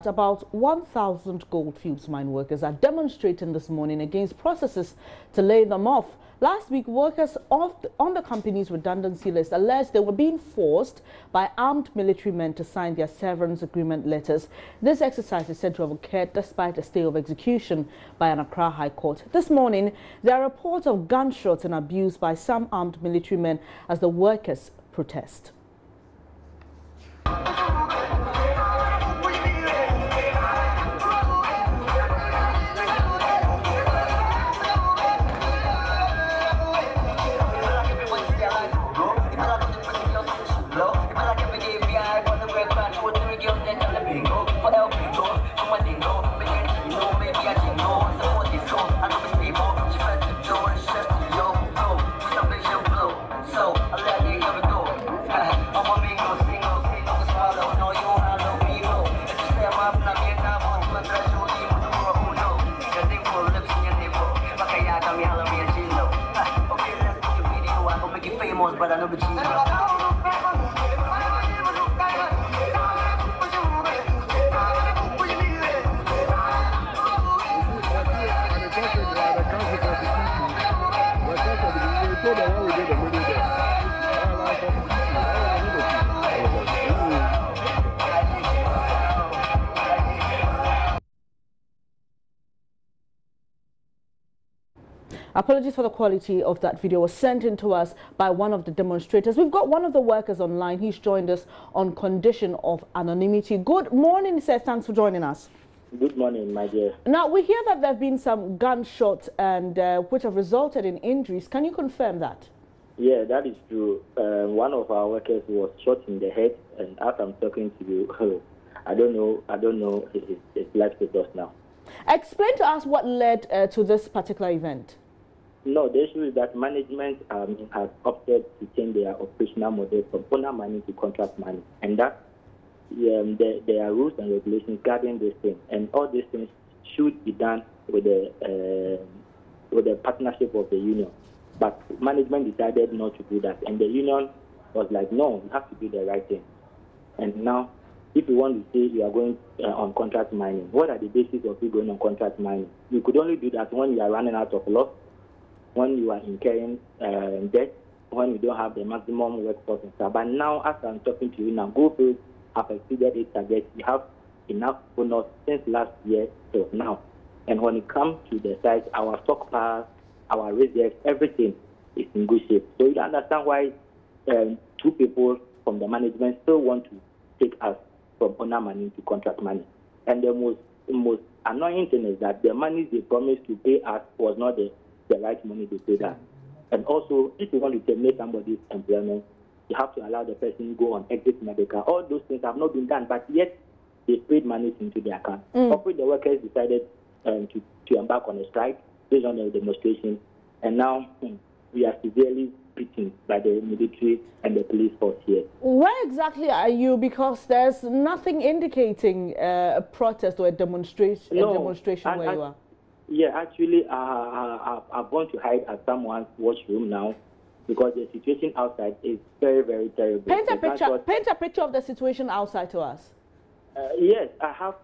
About 1,000 Goldfields mine workers are demonstrating this morning against processes to lay them off. Last week, workers on the company's redundancy list alleged they were being forced by armed military men to sign their severance agreement letters. This exercise is said to have occurred despite a stay of execution by an Accra High Court. This morning, there are reports of gunshots and abuse by some armed military men as the workers protest. But I know the Apologies for the quality of that video. Was sent in to us by one of the demonstrators. We've got one of the workers online. He's joined us on condition of anonymity. Good morning, sir. Thanks for joining us. Good morning, my dear. Now, we hear that there have been some gunshots and which have resulted in injuries. Can you confirm that? Yeah, that is true. One of our workers was shot in the head, and as I'm talking to you, I don't know his life status now. Explain to us what led to this particular event. No, the issue is that management has opted to change their operational model from owner money to contract money, and that there are rules and regulations guarding this thing, and all these things should be done with the partnership of the union. But management decided not to do that, and the union was like, no, you have to do the right thing. And now, if you want to say you are going on contract mining, what are the basis of you going on contract mining? You could only do that when you are running out of luck, when you are incurring debt, when you don't have the maximum workforce and stuff. But now, as I'm talking to you now, Goldfields have exceeded its target. We have enough bonus since last year till now. And when it comes to the site, our stockpiles, our reserves, everything is in good shape. So you understand why two people from the management still want to take us from owner money to contract money. And the most annoying thing is that the money they promised to pay us was not the right money they paid us. And also, if you want to terminate somebody's employment, you have to allow the person to go on exit medical. All those things have not been done, but yet they paid money into their account. Hopefully, the workers decided to embark on a strike based on the demonstration, and now we are severely beaten by the military and the police force here. Where exactly are you? Because there's nothing indicating a protest or a demonstration where you are. Yeah, actually, I've gone to hide at someone's washroom now because the situation outside is very, very terrible. Paint a picture of the situation outside to us. Yes, I have.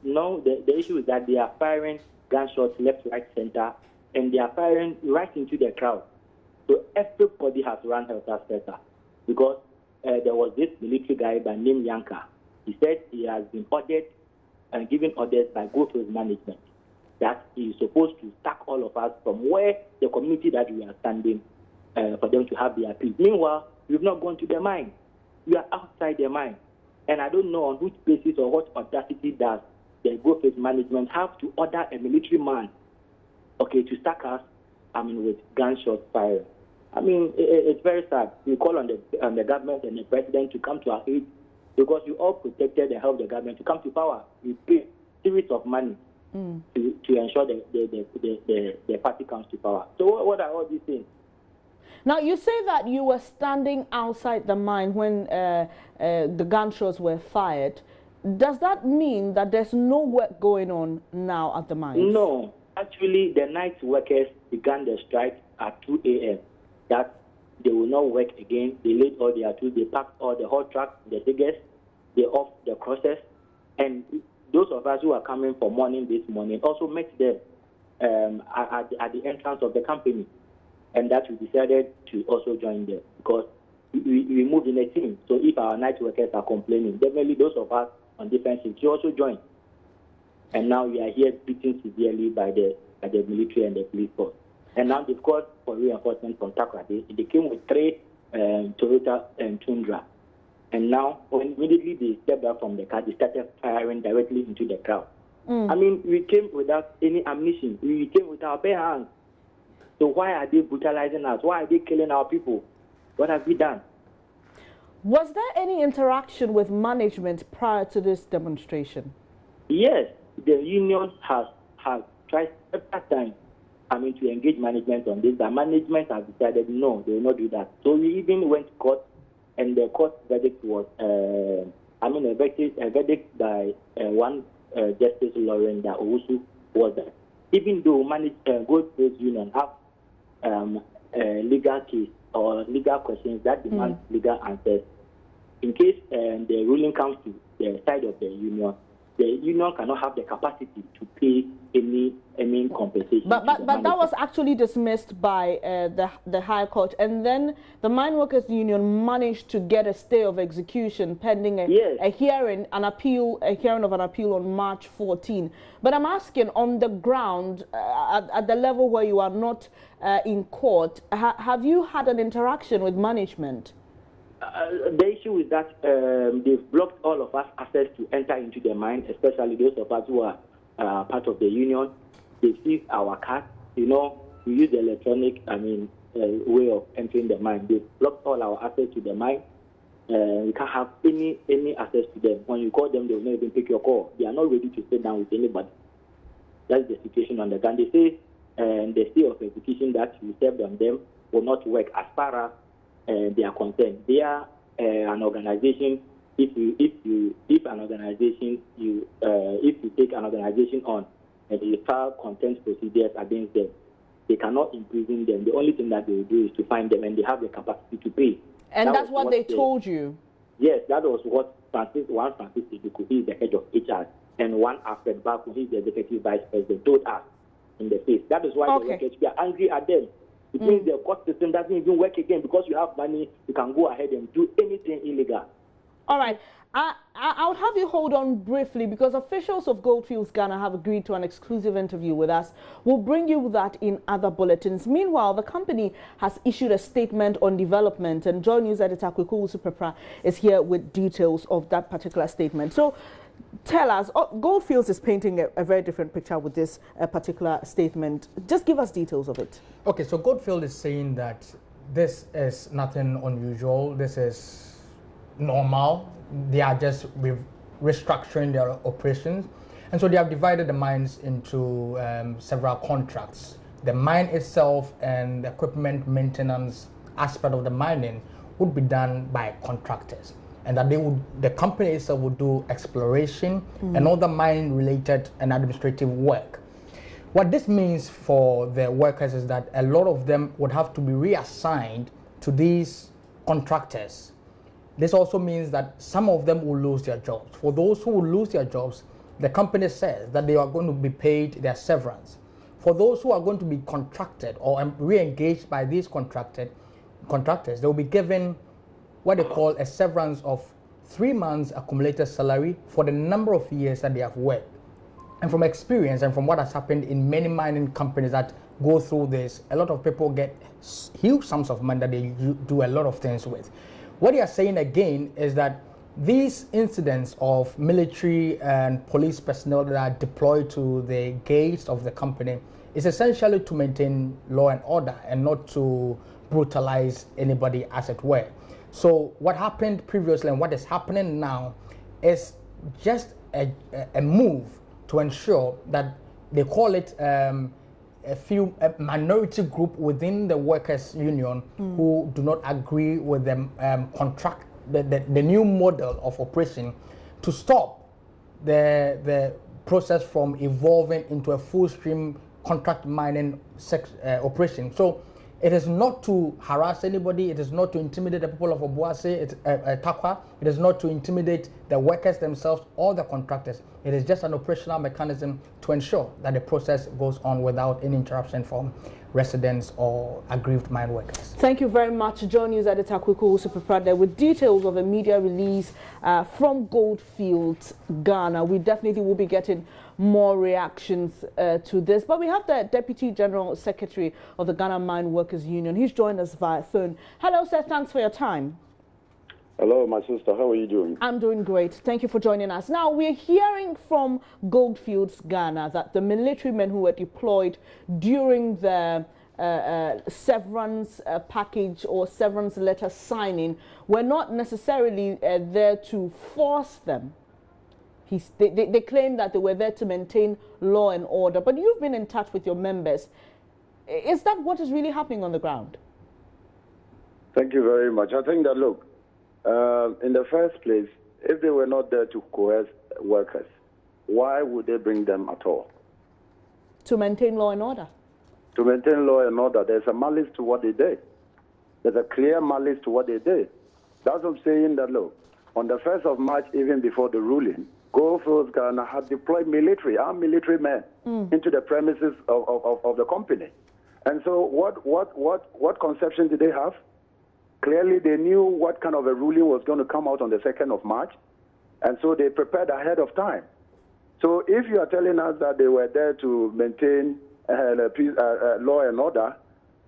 No, the issue is that they are firing gunshots left, right, center, and they are firing right into the crowd. So everybody has run helter-skelter because there was this military guy by name Yanka. He said he has been ordered and given orders by Goldfields management that he is supposed to sack all of us from where the community that we are standing for them to have their peace. Meanwhile, we've not gone to the mine. We are outside the mine. And I don't know on which basis or what audacity does the Goldfields management have to order a military man, okay, to sack us, with gunshot fire. It's very sad. We call on the government and the president to come to our aid because you all protected and helped the government to come to power. We pay series of money to ensure the party comes to power. So what are all these things? Now, you say that you were standing outside the mine when the gunshots were fired. Does that mean that there's no work going on now at the mine? No. Actually, the night workers began the strike at 2 a.m. That they will not work again. They laid all their tools. They packed all the hot trucks, the diggers. They off the crosses. And those of us who are coming for morning this morning also met them at the entrance of the company, and that we decided to also join them because we move in a team. So if our night workers are complaining, definitely those of us on different shifts, you also join. And now we are here beaten severely by the military and the police force. And now they've called for reinforcement from Takra. They came with 3 Toyota and Tundra. And now, when immediately they stepped out from the car, they started firing directly into the crowd. I mean, we came without any ammunition. We came with our bare hands. So why are they brutalizing us? Why are they killing our people? What have we done? Was there any interaction with management prior to this demonstration? Yes, the union has tried several times, to engage management on this, but management has decided no, they will not do that. So we even went to court, and the court verdict was, a verdict by one Justice Lauren that also was that even though Goldfields Union have legal case or legal questions that demand legal answers, in case the ruling comes to the side of the union cannot have the capacity to pay any compensation. But that was actually dismissed by the High Court, and then the Mine Workers Union managed to get a stay of execution pending a hearing of an appeal on March 14. But I'm asking, on the ground, at the level where you are not in court, have you had an interaction with management? The issue is that they've blocked all of us access to enter into the mine, especially those of us who are part of the union. They seized our cars. We use the electronic, way of entering the mine. They blocked all our access to the mine. We can't have any access to them. When you call them, they will not even pick your call. They are not ready to sit down with anybody. That's the situation on the ground. They say the stay of execution that we served on them will not work as far as they are concerned. They are an organization. If you take an organization on and you file contempt procedures against them, they cannot imprison them. The only thing that they will do is to find them, and they have the capacity to pay. And that's what they told you. Yes, that was what Francis Iduku, he is the head of HR, and one Alfred Baku, he is the executive vice president, told us in the face. That is why the workers, we are angry at them. It means the court system doesn't even work again. Because you have money, you can go ahead and do anything illegal. All right. I would have you hold on briefly, because officials of Goldfields Ghana have agreed to an exclusive interview with us. We'll bring you that in other bulletins. Meanwhile, the company has issued a statement on development, and Joy News editor Kweku Supepra is here with details of that particular statement. So tell us, Goldfields is painting a very different picture with this particular statement. Just give us details of it. Okay, so Goldfield is saying that this is nothing unusual. This is normal. They are just restructuring their operations. And so they have divided the mines into several contracts. The mine itself and the equipment maintenance aspect of the mining would be done by contractors. And that the company itself would do exploration and other mine-related and administrative work. What this means for the workers is that a lot of them would have to be reassigned to these contractors. This also means that some of them will lose their jobs. For those who will lose their jobs, the company says that they are going to be paid their severance. For those who are going to be contracted or re-engaged by these contractors, they will be given what they call a severance of 3 months accumulated salary for the number of years that they have worked. And from experience and from what has happened in many mining companies that go through this, a lot of people get huge sums of money that they do a lot of things with. What they are saying again is that these incidents of military and police personnel that are deployed to the gates of the company is essentially to maintain law and order and not to brutalize anybody, as it were. So what happened previously and what is happening now is just a move to ensure that they call it a minority group within the workers' union who do not agree with the the new model of operation, to stop the process from evolving into a full stream contract mining operation. So It is not to harass anybody. It is not to intimidate the people of Obuasi, Takwa. It is not to intimidate the workers themselves or the contractors. It is just an operational mechanism to ensure that the process goes on without any interruption from residents or aggrieved mine workers. Thank you very much. Joe News editor Kweku also prepared there with details of a media release from Goldfields, Ghana. We definitely will be getting more reactions to this. But we have the Deputy General Secretary of the Ghana Mine Workers Union. He's joined us via phone. Hello, sir. Thanks for your time. Hello, my sister. How are you doing? I'm doing great. Thank you for joining us. Now, we're hearing from Goldfields, Ghana, that the military men who were deployed during the severance package or severance letter signing were not necessarily there to force them. They claim that they were there to maintain law and order. But you've been in touch with your members. Is that what is really happening on the ground? Thank you very much. I think that, look, in the first place, if they were not there to coerce workers, why would they bring them at all? To maintain law and order. To maintain law and order. There's a malice to what they did. There's a clear malice to what they did. That's what I'm saying that, look, on the 1st of March, even before the ruling, Goldfields Ghana had deployed armed military men into the premises of the company. And so what conception did they have? Clearly, they knew what kind of a ruling was going to come out on the 2nd of March, and so they prepared ahead of time. So if you are telling us that they were there to maintain law and order,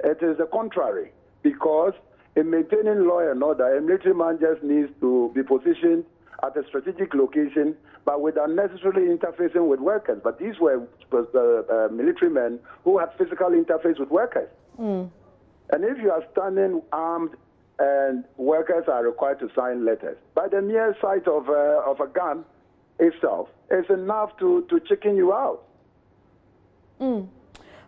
it is the contrary, because in maintaining law and order, a military man just needs to be positioned at a strategic location, but without necessarily interfacing with workers. But these were military men who had physical interface with workers. And if you are standing armed and workers are required to sign letters, by the mere sight of a gun itself, it's enough to chicken you out. Mr.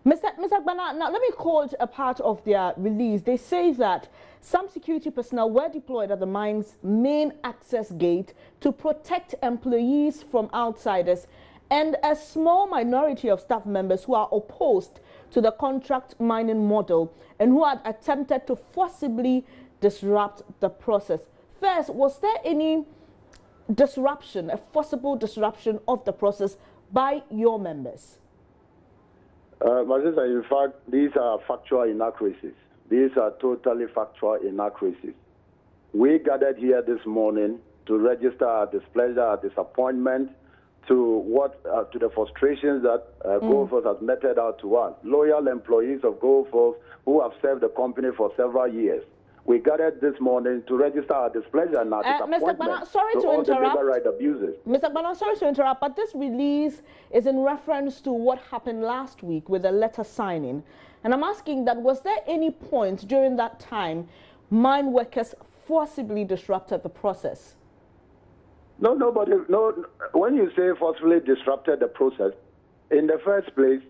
Agbana, now let me quote a part of their release. They say that some security personnel were deployed at the mine's main access gate to protect employees from outsiders, and a small minority of staff members who are opposed to the contract mining model and who had attempted to forcibly disrupt the process. First, was there any disruption, a forcible disruption of the process by your members? My sister, in fact, these are factual inaccuracies. These are totally factual inaccuracies. We gathered here this morning to register our displeasure, our disappointment to the frustrations that Goldfields has meted out to us. Loyal employees of Goldfields who have served the company for several years. We gathered this morning to register our displeasure and our disappointment Mr. Agbana, sorry to all interrupt. the labor right abuses. Mr. Agbana, sorry to interrupt, but this release is in reference to what happened last week with the letter signing. And I'm asking that, was there any point during that time mine workers forcibly disrupted the process? No, nobody. No. When you say forcibly disrupted the process, in the first place,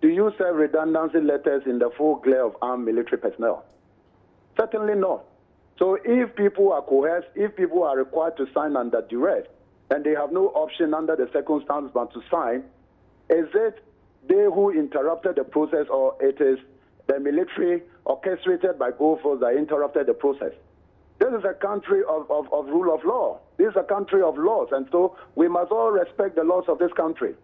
do you serve redundancy letters in the full glare of armed military personnel? Certainly not. So if people are coerced, if people are required to sign under duress, and they have no option under the circumstances but to sign, is it they who interrupted the process, or it is the military orchestrated by Goldfields that interrupted the process? This is a country of rule of law. This is a country of laws, and so we must all respect the laws of this country.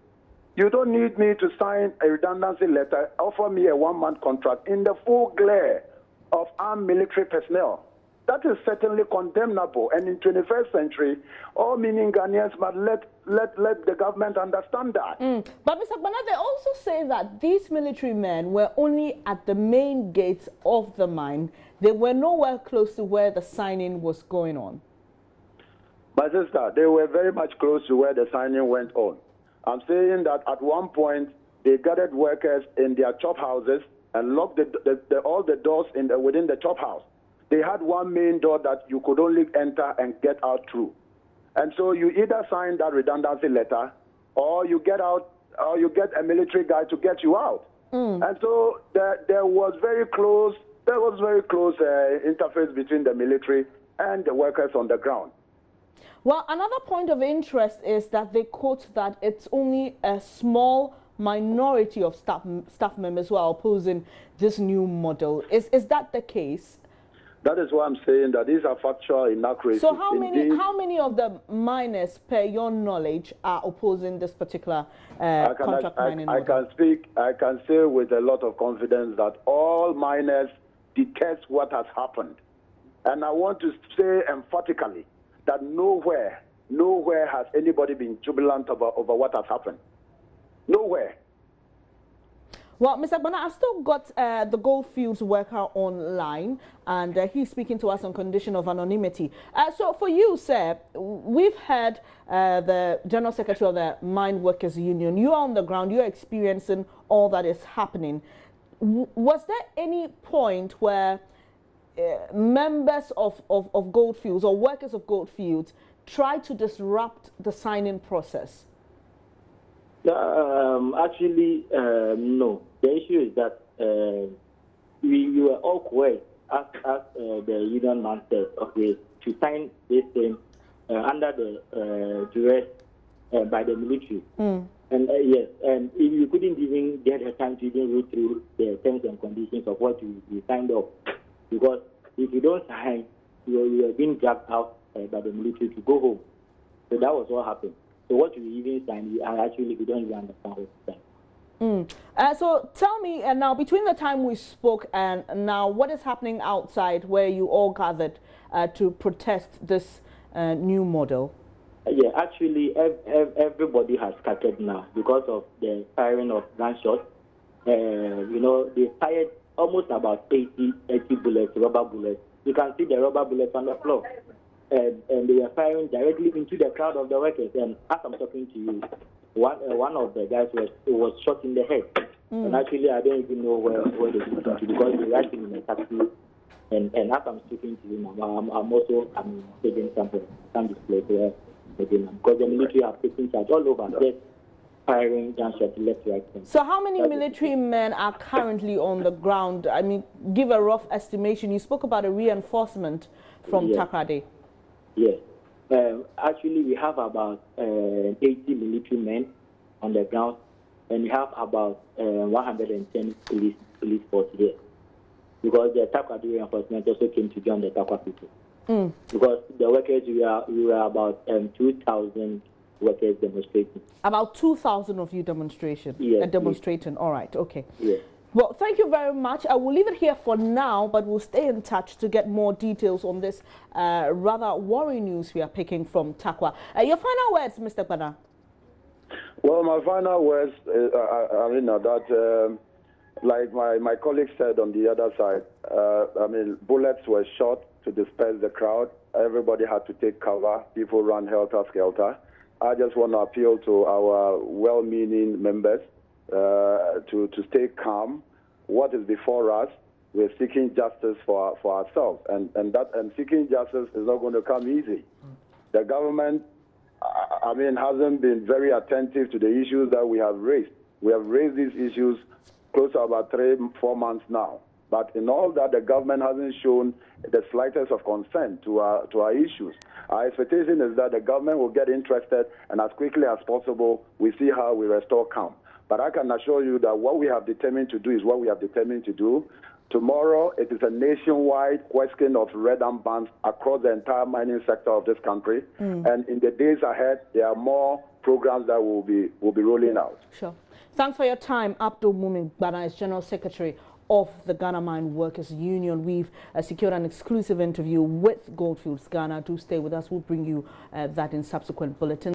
You don't need me to sign a redundancy letter, offer me a one-month contract in the full glare of armed military personnel. That is certainly condemnable. And in 21st century, all meaning Ghanaians must let the government understand that. But Mr. Agbana, they also say that these military men were only at the main gates of the mine. They were nowhere close to where the signing was going on. My sister, they were very much close to where the signing went on. I'm saying that at one point, they gathered workers in their chop houses and locked all the doors within the chop house. They had one main door that you could only enter and get out through. And so you either sign that redundancy letter, or you get out, or you get a military guy to get you out. And so there was very close interface between the military and the workers on the ground. Well, another point of interest is that they quote that it's only a small minority of staff members who are opposing this new model. Is that the case? That is why I'm saying that these are factual inaccuracies. So how many of the miners, per your knowledge, are opposing this particular contract mining model? I can say with a lot of confidence that all miners detest what has happened. And I want to say emphatically that nowhere has anybody been jubilant over what has happened. Nowhere. Well, Mr. Bana, I've still got the Goldfields worker online, and he's speaking to us on condition of anonymity. So for you, sir, we've heard the General Secretary of the Mine Workers Union. You're on the ground, you're experiencing all that is happening. Was there any point where members of Goldfields or workers of Goldfields tried to disrupt the signing process? Actually, no. The issue is that we were all coerced as the union man said, okay, to sign this thing under the duress by the military. And yes, and if you couldn't even get the time to even read through the terms and conditions of what you signed up, because if you don't sign, you are being dragged out by the military to go home. So that was what happened. So what you even sign, actually we don't even understand what you sign. So tell me now, between the time we spoke and now, what is happening outside where you all gathered to protest this new model? Yeah, actually everybody has scattered now because of the firing of gunshots. You know, they fired almost about 80 bullets, rubber bullets. You can see the rubber bullets on the floor. And they were firing directly into the crowd of the workers. And as I'm talking to you, one of the guys was shot in the head. And actually, I don't even know where they took him to, because they were actually in a taxi. And as I'm speaking to you now, I'm also taking some display there because the military have taken charge all over. They're firing gunshots left, right. So how many military men are currently on the ground? I mean, give a rough estimation. You spoke about a reinforcement from Takrady. Yes. Actually, we have about 80 military men on the ground, and we have about 110 police force here. Because the Takrady reinforcement also came to join the Takwa people. Because the workers, we were about 2,000 workers demonstrating. About 2,000 of you demonstrating? Yes. Demonstrating, all right, okay. Yes. Well, thank you very much. I will leave it here for now, but we'll stay in touch to get more details on this rather worrying news we are picking from Takwa. Your final words, Mr. Bana? Well, my final words, like my colleague said on the other side, bullets were shot to disperse the crowd. Everybody had to take cover. People ran helter-skelter. I just want to appeal to our well-meaning members to stay calm. What is before us, we're seeking justice for ourselves, and seeking justice is not going to come easy. The government, hasn't been very attentive to the issues that we have raised. We have raised these issues close to about 3-4 months now. But in all that, the government hasn't shown the slightest of concern to our issues. Our expectation is that the government will get interested, and as quickly as possible, we see how we restore calm. But I can assure you that what we have determined to do is what we have determined to do. Tomorrow, it is a nationwide question of red arm bans across the entire mining sector of this country. And in the days ahead, there are more programs that will be rolling out. Sure. Thanks for your time. Abdul Mumin Bana is General Secretary of the Ghana Mine Workers Union. We've secured an exclusive interview with Goldfields Ghana. Do stay with us. We'll bring you that in subsequent bulletins.